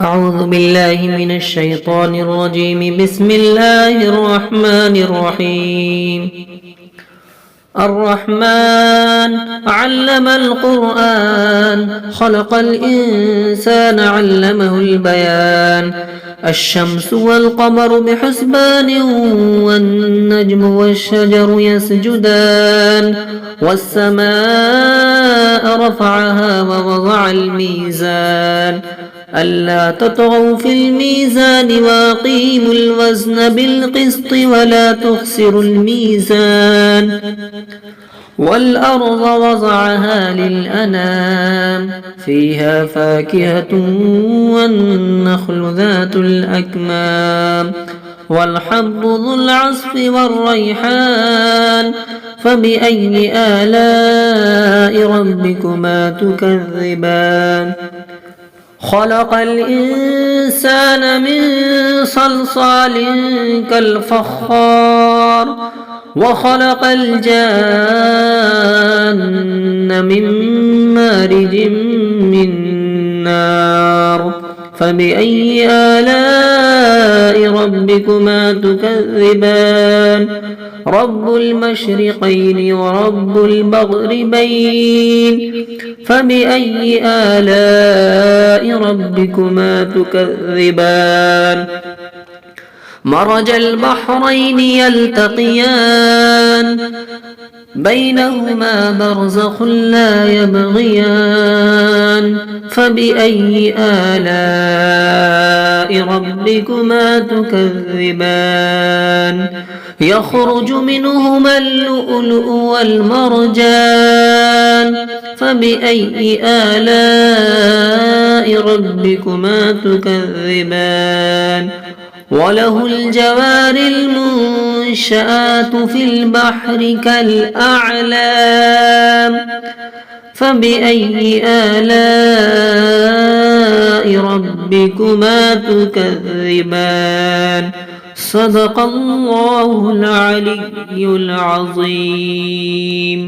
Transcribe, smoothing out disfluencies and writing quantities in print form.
أعوذ بالله من الشيطان الرجيم. بسم الله الرحمن الرحيم. الرحمن علم القرآن، خلق الإنسان علمه البيان. الشمس والقمر بحسبان، والنجم والشجر يسجدان. والسماء رفعها ووضع الميزان، ألا تطغوا في الميزان وأقيموا الوزن بالقسط ولا تخسروا الميزان. والأرض وضعها للأنام، فيها فاكهة والنخل ذات الأكمام، والحب ذو العصف والريحان. فبأي آلاء ربكما تكذبان؟ خلق الإنسان من صلصال كالفخار، وخلق الجان من مارج من نار. فبأي آلاء ربكما تكذبان؟ رب المشرقين ورب المغربين. فبأي آلاء ربكما تكذبان؟ مرج البحرين يلتقيان، بينهما برزخ لا يبغيان. فبأي آلاء ربكما تكذبان؟ يخرج منهما اللؤلؤ والمرجان. فبأي آلاء ربكما تكذبان؟ وله الجوار المنشآت في البحر كالأعلام. فبأي آلاء ربكما تكذبان؟ صدق الله العلي العظيم.